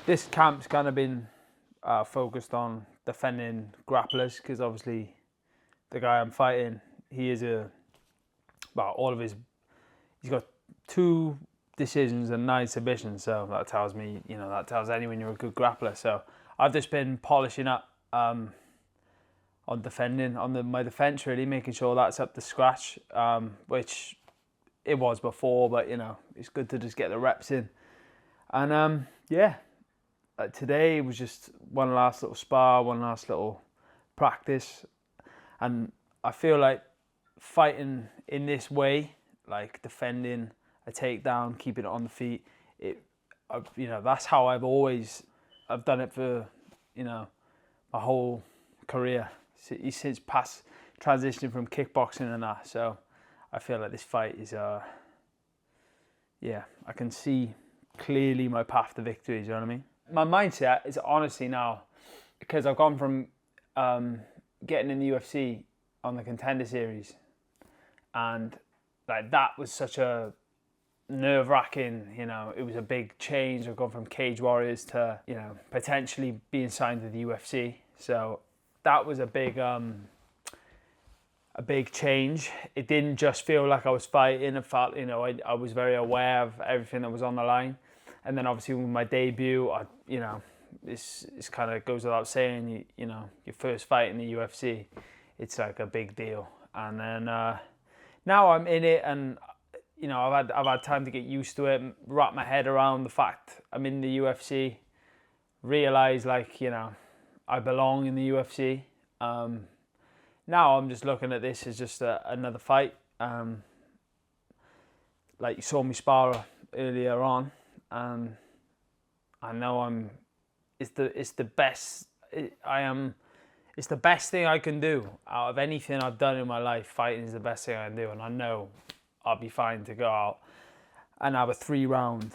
This camp's kind of been focused on defending grapplers, because obviously the guy I'm fighting, he is he's got 2 decisions and 9 submissions, so that tells me, that tells anyone you're a good grappler. So I've just been polishing up on defending, on my defense, really, making sure that's up to scratch, which it was before, but it's good to just get the reps in. And today was just one last little spar, one last little practice, and I feel like fighting in this way, like defending a takedown, keeping it on the feet, that's how I've done it for my whole career since past transitioning from kickboxing and that. So I feel like this fight is I can see clearly my path to victory. Do you know what I mean? My mindset is honestly now, because I've gone from getting in the UFC on the Contender Series, and like that was such a nerve-wracking, it was a big change. I've gone from Cage Warriors to, potentially being signed to the UFC. So that was a big change. It didn't just feel like I was fighting. It felt, I was very aware of everything that was on the line. And then obviously with my debut, this kind of goes without saying, your first fight in the UFC, it's like a big deal. And then now I'm in it, and I've had time to get used to it, wrap my head around the fact I'm in the UFC, realize I belong in the UFC. Now I'm just looking at this as just another fight. Like you saw me spar earlier on. I know it's the best thing I can do out of anything I've done in my life. Fighting is the best thing I can do, and I know I'll be fine to go out and have a 3-round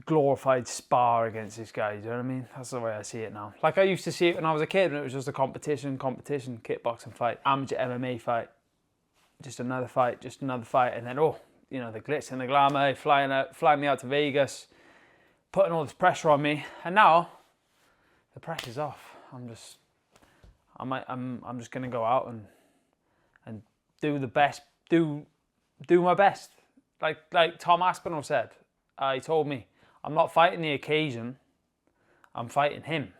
glorified spar against this guy. Do you know what I mean? That's the way I see it now. Like I used to see it when I was a kid, and it was just a competition, kickboxing fight, amateur MMA fight, just another fight, and then the glitz and the glamour, flying me out to Vegas, putting all this pressure on me, and now the pressure's off. I'm just gonna go out and do the best, do my best. Like Tom Aspinall said, he told me, I'm not fighting the occasion, I'm fighting him.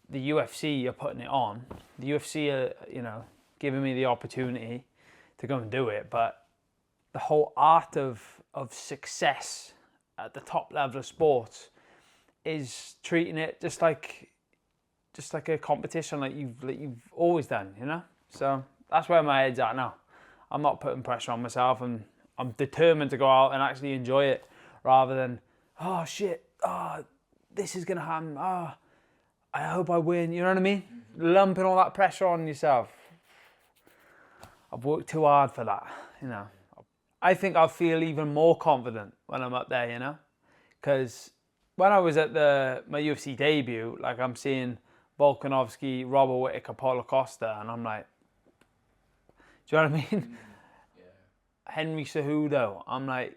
The UFC are putting it on. The UFC are, giving me the opportunity to go and do it, but the whole art of success at the top level of sports is treating it just like a competition, like you've always done, So that's where my head's at now. I'm not putting pressure on myself, and I'm determined to go out and actually enjoy it, rather than this is gonna happen. I hope I win. You know what I mean? Lumping all that pressure on yourself. I've worked too hard for that, I think I'll feel even more confident when I'm up there, because when I was at my UFC debut, like I'm seeing Volkanovski, Robert Whittaker, Paulo Costa, and I'm like, do you know what I mean? Yeah. Henry Cejudo, I'm like,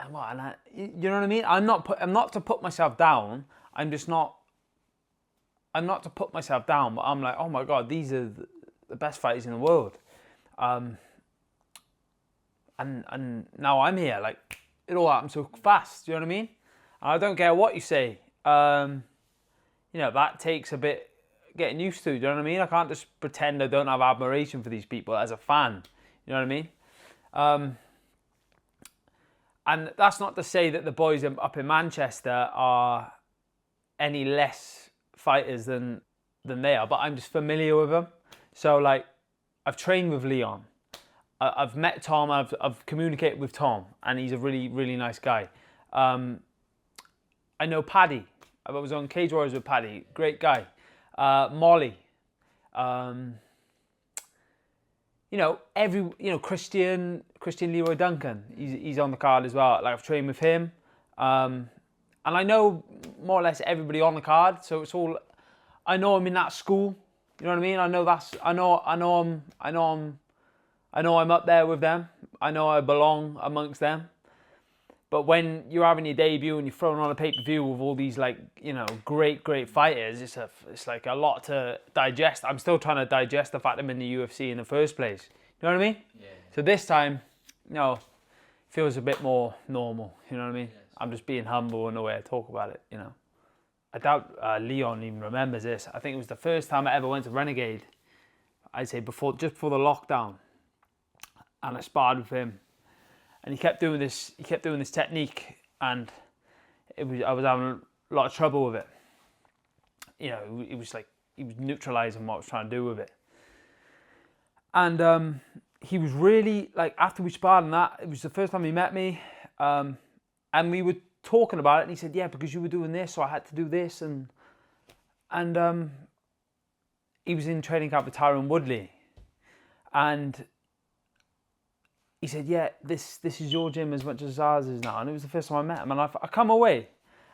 you know what I mean? I'm not to put myself down. I'm not to put myself down, but I'm like, oh my God, these are the best fighters in the world. And now I'm here, like, it all happened so fast, do you know what I mean? And I don't care what you say, that takes a bit getting used to, do you know what I mean? I can't just pretend I don't have admiration for these people as a fan, you know what I mean? And that's not to say that the boys up in Manchester are any less fighters than they are, but I'm just familiar with them. So, like, I've trained with Leon. I've met Tom, I've communicated with Tom, and he's a really, really nice guy. I know Paddy. I was on Cage Warriors with Paddy, great guy. Molly. Christian Leroy Duncan, he's on the card as well. Like, I've trained with him. And I know more or less everybody on the card, so it's all, I know I'm in that school. You know what I mean? I know I'm up there with them. I know I belong amongst them. But when you're having your debut and you're thrown on a pay-per-view with all these like, you know, great fighters, it's like a lot to digest. I'm still trying to digest the fact I'm in the UFC in the first place. You know what I mean? Yeah. So this time, you know, feels a bit more normal. You know what I mean? Yes. I'm just being humble in the way I talk about it, you know. I doubt Leon even remembers this. I think it was the first time I ever went to Renegade. I'd say just before the lockdown. And I sparred with him. And he kept doing this technique, and I was having a lot of trouble with it. You know, it was like he was neutralizing what I was trying to do with it. And he was really, like, after we sparred and that, it was the first time he met me, and we were talking about it, and he said, yeah, because you were doing this, so I had to do this, and he was in training camp with Tyron Woodley, and he said, yeah, this is your gym as much as ours is now. And it was the first time I met him. And I come away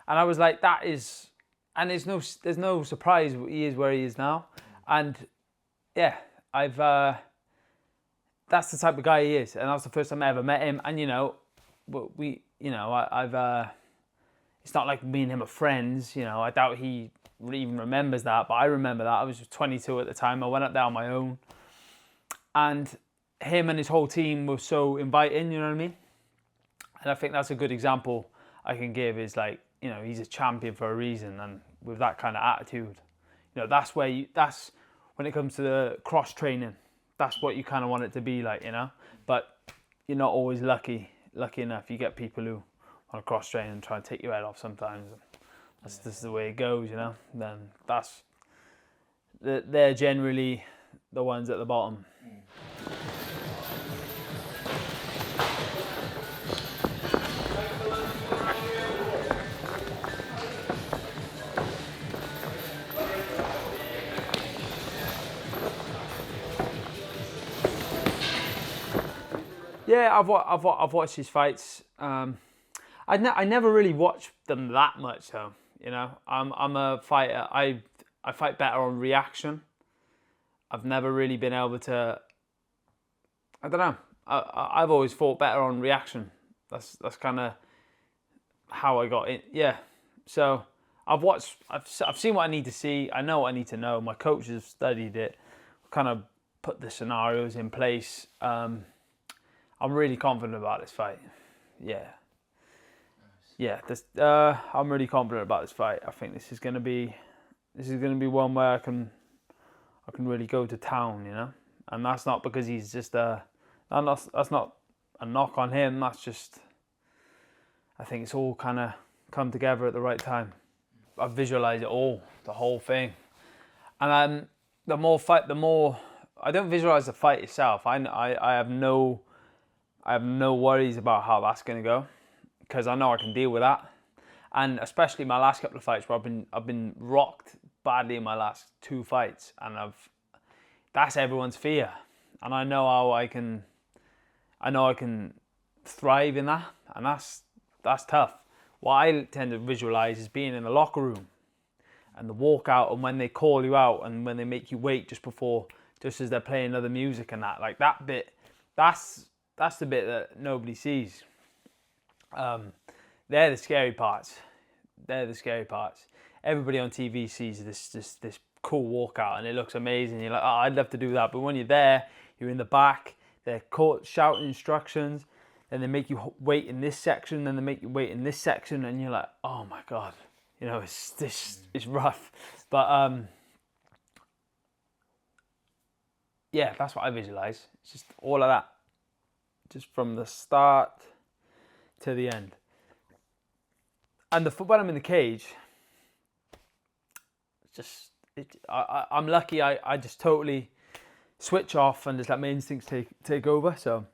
and I was like, that is, and there's no surprise he is where he is now. And yeah, that's the type of guy he is. And that was the first time I ever met him. And you know, it's not like me and him are friends. You know, I doubt he even remembers that, but I remember that. I was 22 at the time. I went up there on my own. And him and his whole team were so inviting, you know what I mean? And I think that's a good example I can give is like, you know, he's a champion for a reason, and with that kind of attitude, you know, that's when it comes to the cross training, that's what you kind of want it to be like, you know? But you're not always lucky enough. You get people who want to cross train and try and take your head off sometimes. That's just the way it goes, you know? Then they're generally the ones at the bottom. Yeah, I've watched his fights. I never really watched them that much though. You know, I'm a fighter. I fight better on reaction. I've never really been able to. I don't know. I've always fought better on reaction. That's kind of how I got in. Yeah. So I've seen what I need to see. I know what I need to know. My coaches have studied it. Kind of put the scenarios in place. I'm really confident about this fight. Yeah. Yeah, I'm really confident about this fight. I think this is gonna be one where I can really go to town, you know. And that's not because he's just that's not a knock on him. That's just, I think it's all kind of come together at the right time. I visualize it all, the whole thing, and the more I don't visualize the fight itself. I have no worries about how that's going to go, because I know I can deal with that. And especially my last couple of fights where I've been rocked badly in my last 2 fights, and that's everyone's fear. And I know how I can thrive in that, and that's tough. What I tend to visualize is being in the locker room and the walkout, and when they call you out and when they make you wait just as they're playing other music and that, like that bit, that's the bit that nobody sees. They're the scary parts. Everybody on TV sees this cool walkout and it looks amazing. You're like, oh, I'd love to do that. But when you're there, you're in the back, they're shouting instructions, then they make you wait in this section, then they make you wait in this section, and you're like, oh my God, you know, it's rough. But yeah, that's what I visualize. It's just all of that, just from the start to the end. And when I'm in the cage, I'm lucky. I just totally switch off and just let my instincts take over. So,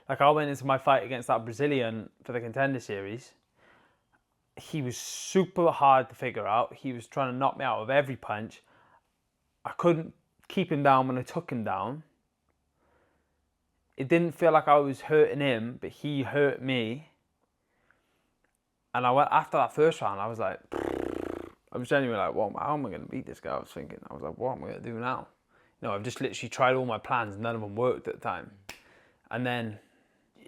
like, I went into my fight against that Brazilian for the Contender Series. He was super hard to figure out. He was trying to knock me out with every punch. I couldn't keep him down when I took him down. It didn't feel like I was hurting him, but he hurt me. And after that first round, I was like, I was genuinely like, well, how am I going to beat this guy? I was like, what am I going to do now? You know, I've just literally tried all my plans. None of them worked at the time. And then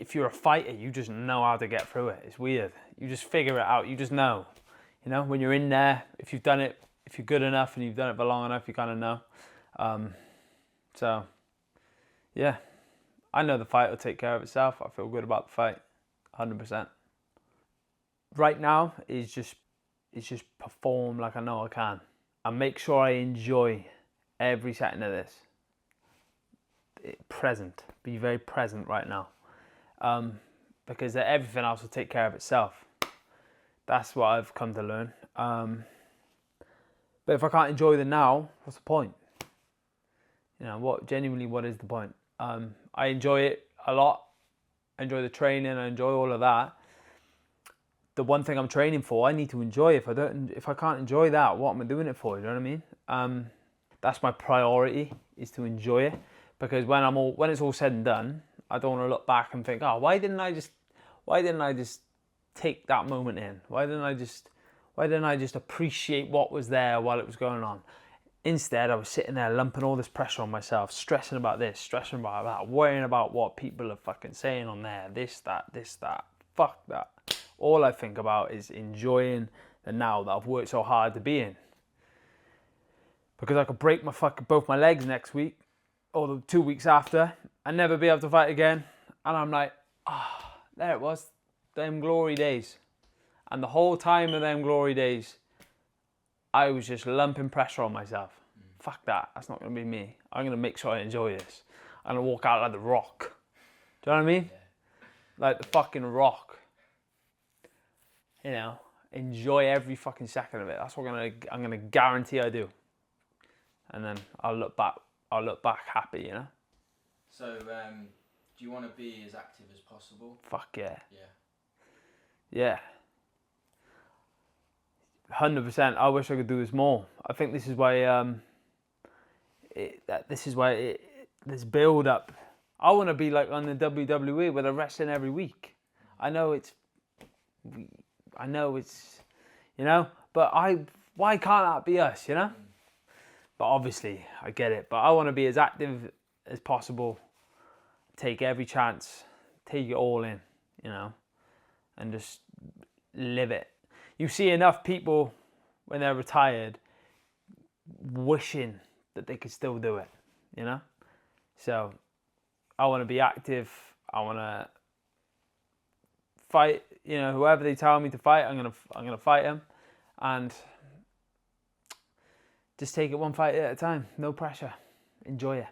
if you're a fighter, you just know how to get through it. It's weird. You just figure it out. You just know. You know, when you're in there, if you've done it, if you're good enough and you've done it for long enough, you kind of know. So, yeah, I know the fight will take care of itself. I feel good about the fight, 100%. Right now is just perform like I know I can, and make sure I enjoy every second of this. Present, be very present right now, because everything else will take care of itself. That's what I've come to learn. But if I can't enjoy the now, what's the point? You know, what is the point? I enjoy it a lot. I enjoy the training. I enjoy all of that. The one thing I'm training for, I need to enjoy. If I can't enjoy that, what am I doing it for? You know what I mean? That's my priority, is to enjoy it. Because when it's all said and done, I don't want to look back and think, oh, why didn't I just take that moment in? Why didn't I just appreciate what was there while it was going on? Instead, I was sitting there lumping all this pressure on myself, stressing about this, stressing about that, worrying about what people are fucking saying on there, this, that, fuck that. All I think about is enjoying the now that I've worked so hard to be in. Because I could break both my legs next week, or the 2 weeks after, and never be able to fight again. And I'm like, there it was, them glory days. And the whole time of them glory days, I was just lumping pressure on myself. Fuck that, that's not going to be me. I'm going to make sure I enjoy this. I'm going to walk out like the Rock. Do you know what I mean? Yeah. Like the fucking Rock. You know, enjoy every fucking second of it. That's what I'm going to guarantee I do. And then I'll look back happy, you know? So, do you want to be as active as possible? Fuck yeah. Yeah. Yeah. 100%. I wish I could do this more. I think this is why this build up. I want to be like on the WWE where they're wrestling every week. I know it's, you know, but why can't that be us, you know? But obviously, I get it. But I want to be as active as possible, take every chance, take it all in, you know, and just live it. You see enough people when they're retired wishing that they could still do it, you know? So I want to be active. I want to fight, you know, whoever they tell me to fight, I'm going to fight them, and just take it one fight at a time. No pressure. Enjoy it.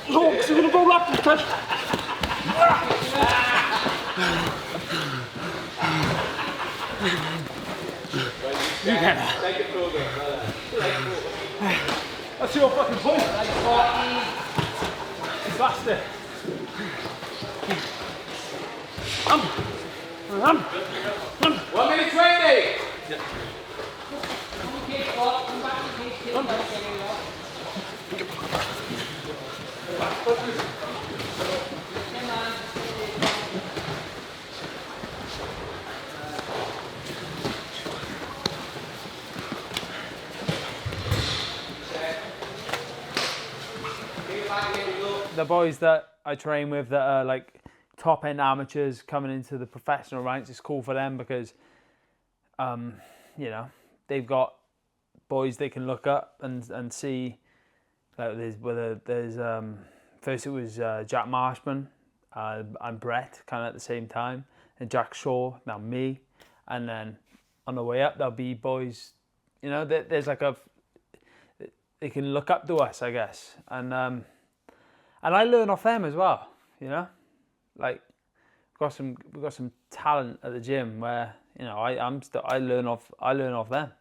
No, because you're going to go left instead. You can. That's your fucking point. Faster. One minute 20. The boys that I train with that are like top end amateurs coming into the professional ranks, it's cool for them because, you know, they've got boys they can look up and see. Like there's first it was Jack Marshman and Brett kind of at the same time, and Jack Shaw, now me, and then on the way up there'll be boys, you know, there's like they can look up to us, I guess, and I learn off them as well, you know, like we've got some talent at the gym where, you know, I learn off them,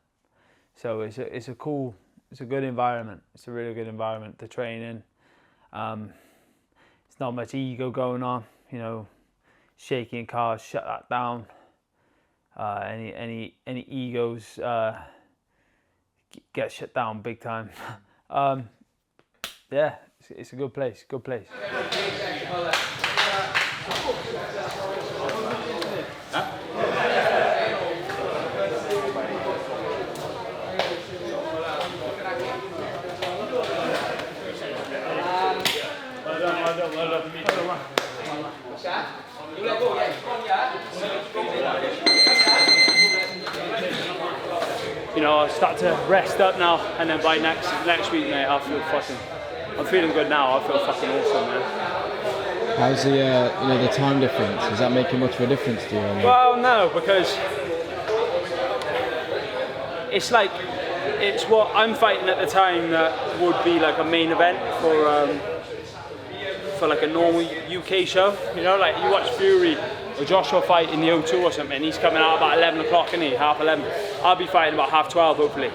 so it's a good environment. It's a really good environment to train in. It's not much ego going on, you know, shaking cars, shut that down. Any egos get shut down big time. Yeah, it's a good place. Good place. start to rest up now, and then by next week, mate, I'm feeling good now. I feel fucking awesome, man. How's the the time difference? Is that making much of a difference to you? Well, no, because it's what I'm fighting at the time that would be like a main event for like a normal UK show. You know, like you watch Fury or Joshua fight in the O2 or something, he's coming out about 11 o'clock, isn't he? Half 11. I'll be fighting about half 12, hopefully.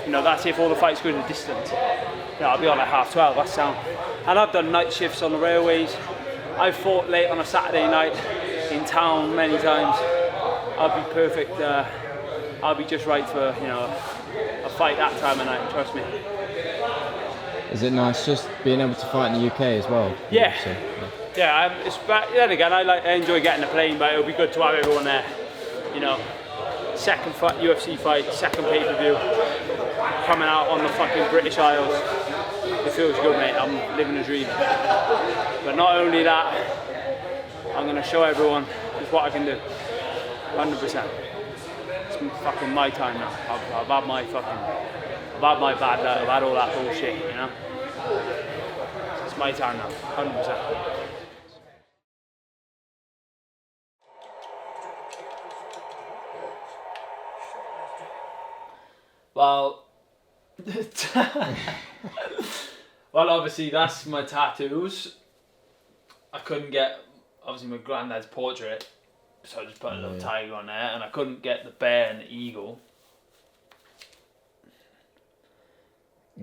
You know, that's if all the fights go to distance. You know, I'll be on like half 12, that's sound. And I've done night shifts on the railways. I've fought late on a Saturday night in town many times. I'll be perfect. I'll be just right for, you know, a fight that time of night, trust me. Is it nice just being able to fight in the UK as well? Yeah. Then again, I enjoy getting a plane, but it'll be good to have everyone there. You know, second UFC fight, second pay-per-view, coming out on the fucking British Isles. It feels good, mate. I'm living a dream. But not only that, I'm gonna show everyone just what I can do. 100%. It's fucking my time now. I've had my bad luck. I've had all that bullshit, you know. It's my time now. 100%. Well, obviously that's my tattoos. I couldn't get, obviously, my granddad's portrait, so I just put a little tiger on there, and I couldn't get the bear and the eagle.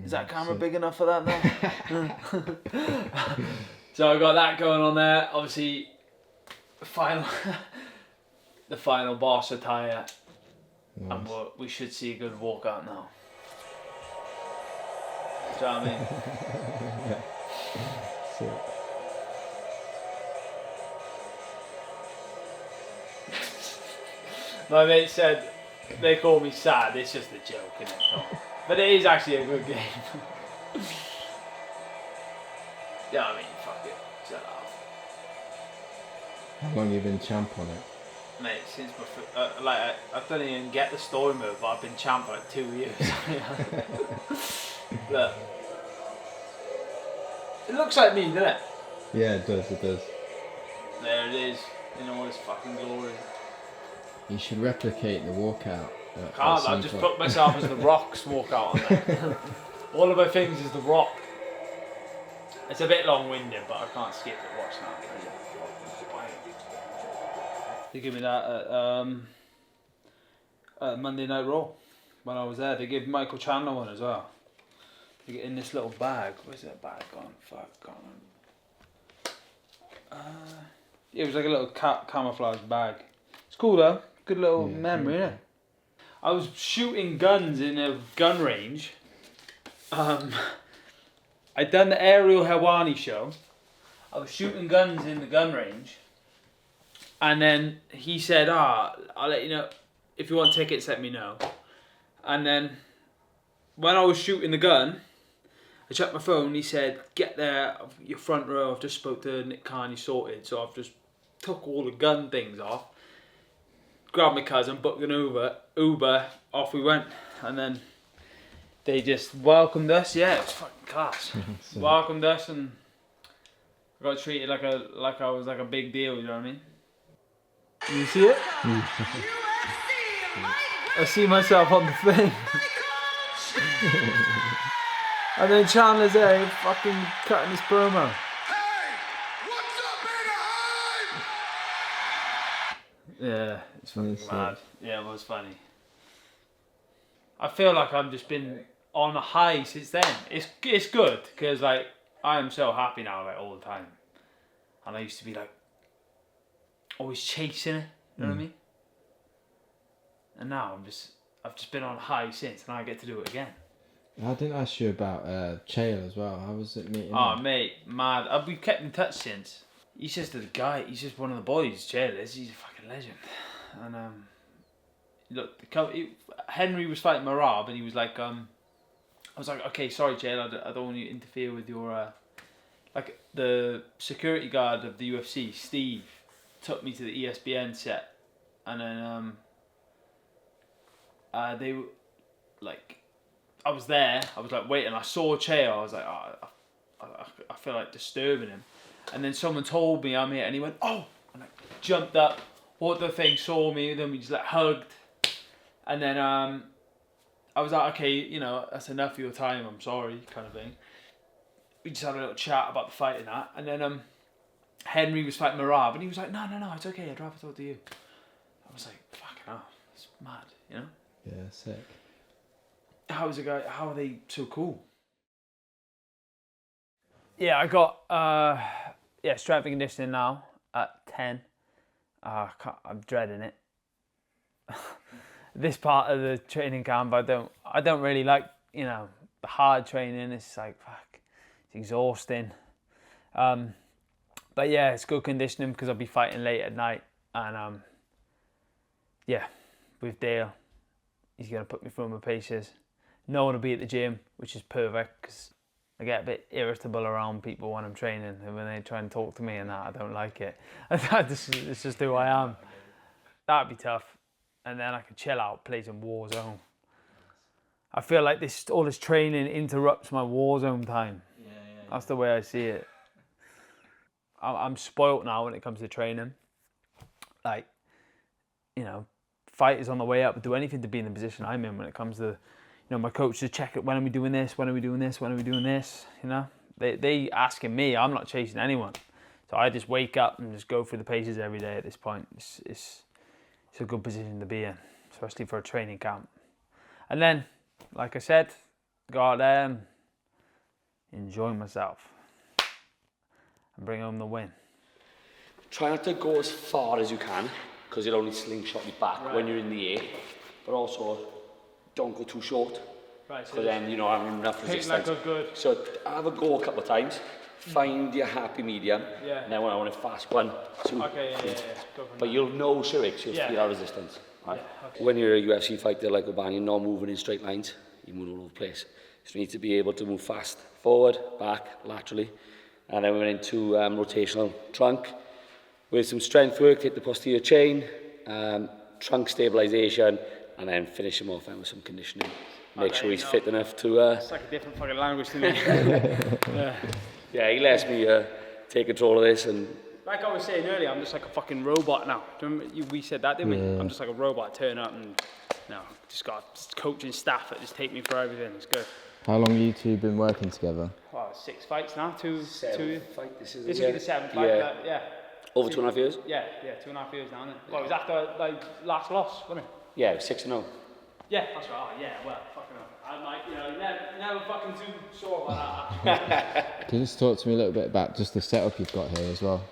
Is that camera big enough for that now? So I got that going on there. Obviously, the final boss attire. Nice. And we should see a good walkout now. Do you know what I mean? Yeah. Sick. My mate said they call me sad. It's just a joke, isn't it? But it is actually a good game. Yeah, I mean, fuck it. Shut off. How long have you been champ on it? Mate, since I don't even get the story move, but I've been champ for like 2 years. Look. It looks like me, doesn't it? Yeah, it does, it does. There it is, in all its fucking glory. You should replicate the walkout. Can't, I've just put myself as the Rock's walkout on there. All of my things is the Rock. It's a bit long-winded, but I can't skip it. Watch that. They give me that at Monday Night Raw when I was there. They gave Michael Chandler one as well. They get in this little bag. Where's that bag gone? Fuck, gone. It was like a little camouflage bag. It's cool though. Good little memory, innit? I was shooting guns in a gun range. I'd done the Ariel Helwani show. I was shooting guns in the gun range. And then he said, I'll let you know. If you want tickets, let me know. And then when I was shooting the gun, I checked my phone. He said, get there, your front row. I've just spoke to Nick Carney, sorted. So I've just took all the gun things off, grabbed my cousin, booked an Uber, off we went. And then they just welcomed us. Yeah, it was fucking class. Welcomed us, and I got treated like I was like a big deal, you know what I mean? You see it? I see myself on the thing. And then Chandler's there fucking cutting his promo. Yeah, it's fucking mad. Yeah, it was funny. I feel like I've just been on a high since then. It's good because like I am so happy now, like all the time. And I used to be like always chasing it. You know what I mean? And now I've just been on a high since, and I get to do it again. I didn't ask you about Chael as well. How was it meeting Oh him? mate, mad. We've kept in touch since. He's just a guy. He's just one of the boys. Chael is. He's a fucking legend. And look, Henry was fighting Marab, and he was like, I was like, okay, sorry, Chael, I don't want you to interfere with your, like the security guard of the UFC, Steve, took me to the ESPN set, and then like, I was there, I was like waiting, I saw Chael, I was like, oh, I feel like disturbing him. And then someone told me I'm here, and he went, oh, and I jumped up, walked the thing, saw me, then we just like hugged. And then I was like, okay, you know, that's enough of your time, I'm sorry, kind of thing. We just had a little chat about the fight and that. And then Henry was fighting Marab, and he was like, no, it's okay, I'd rather talk to you. I was like, fucking hell, it's mad, you know? Yeah, sick. How are they so cool? Yeah, I got strength and conditioning now at 10. I'm dreading it. This part of the training camp, I don't really like, you know, the hard training. It's like, fuck, it's exhausting. But yeah, it's good conditioning because I'll be fighting late at night. And with Dale, he's going to put me through my paces. No one will be at the gym, which is perfect because I get a bit irritable around people when I'm training, and when they try and talk to me and that, I don't like it. It's just who I am. That'd be tough. And then I could chill out, play some Warzone. I feel like all this training interrupts my Warzone time. Yeah. That's the way I see it. I'm spoilt now when it comes to training. Like, you know, fight is on the way up, do anything to be in the position I'm in when it comes to, you know, my coach to check it, when are we doing this, when are we doing this, when are we doing this, you know? They asking me, I'm not chasing anyone. So I just wake up and just go through the paces every day at this point. It's a good position to be in, especially for a training camp. And then, like I said, go out there and enjoy myself and bring home the win. Try not to go as far as you can, because it'll only slingshot you back when you're in the air. But also, don't go too short, because then, you know, I'm in enough resistance. Like a good... So have a go a couple of times, find your happy medium, and then when I want a fast one, two, three. But you'll know Shirix, you'll feel our resistance. Right? Yeah, okay. When you're a UFC fighter like Oban, you're not moving in straight lines, you move all over the place. So you need to be able to move fast, forward, back, laterally. And then we went into rotational trunk, with some strength work, hit the posterior chain, trunk stabilization, and then finish him off with some conditioning. Make sure he's fit enough to... It's like a different fucking language to me. Yeah, he lets me take control of this. And like I was saying earlier, I'm just like a fucking robot now. Do you remember we said that, didn't we? I'm just like a robot, turn up and just got coaching staff that just take me for everything. It's good. How long have you two been working together? Well, 6 fights now, two. Fight. This will be the 7th fight. Yeah. Over 2.5 years? Yeah, 2.5 years now, isn't it? Well, it was after like last loss, wasn't it? Yeah, it was 6-0. Yeah, that's right. Oh, yeah, well, fucking hell. I'm like, you know, never fucking too sure about that. Can you just talk to me a little bit about just the setup you've got here as well?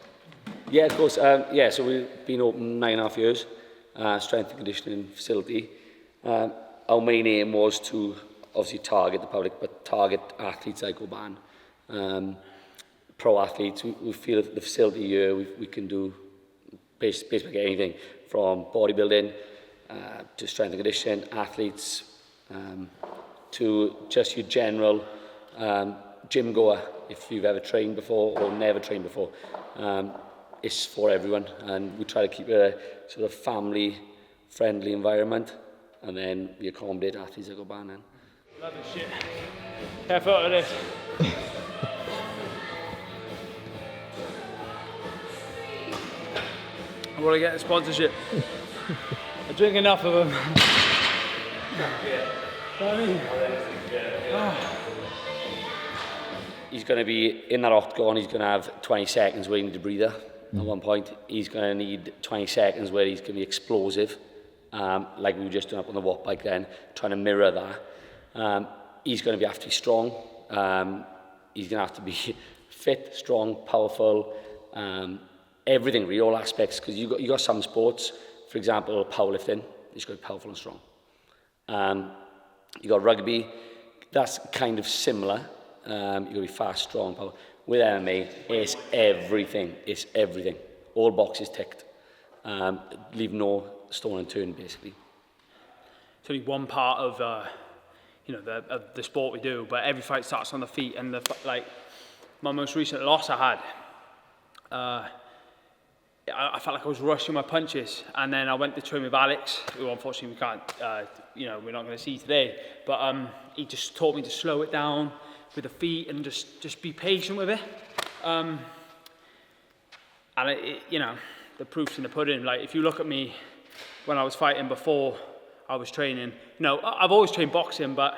Yeah, of course. So we've been open 9.5 years, strength and conditioning facility. Our main aim was to obviously target the public, but target athletes like Oban. Pro athletes, we feel that the facility here, we can do basically anything from bodybuilding to strength and conditioning, athletes, to just your general gym goer. If you've ever trained before or never trained before, it's for everyone, and we try to keep it a sort of family-friendly environment, and then we accommodate athletes that go ban in. Love this shit. Have a photo of this. I want to get a sponsorship. I drink enough of them. He's going to be in that octagon, he's going to have 20 seconds where he needs a breather at one point. He's going to need 20 seconds where he's going to be explosive, like we were just doing up on the walk bike then, trying to mirror that. He's going to be absolutely strong. He's going to have to be fit, strong, powerful, everything, really, all aspects, because you got some sports, for example, powerlifting, he's got to be powerful and strong. You got rugby, that's kind of similar. You got to be fast, strong, powerful. With MMA, it's everything. It's everything. All boxes ticked. Leave no stone unturned, basically. It's only one part of the sport we do, but every fight starts on the feet. And my most recent loss I had, I felt like I was rushing my punches, and then I went to train with Alex, who unfortunately we can't, you know, we're not going to see today. But he just taught me to slow it down with the feet and just be patient with it. And you know, the proof's in the pudding. Like if you look at me when I was fighting before I was training, you know, I've always trained boxing, but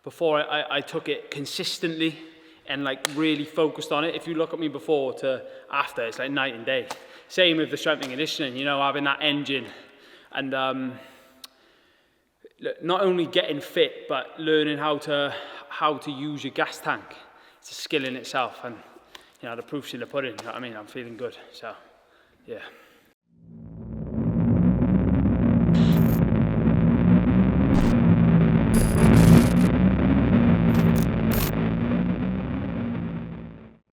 before I took it consistently and like really focused on it. If you look at me before to after, it's like night and day. Same with the strength and conditioning, you know, having that engine and not only getting fit, but learning how to use your gas tank. It's a skill in itself, and you know, the proof's in the pudding. You know what I mean? I'm feeling good, so yeah.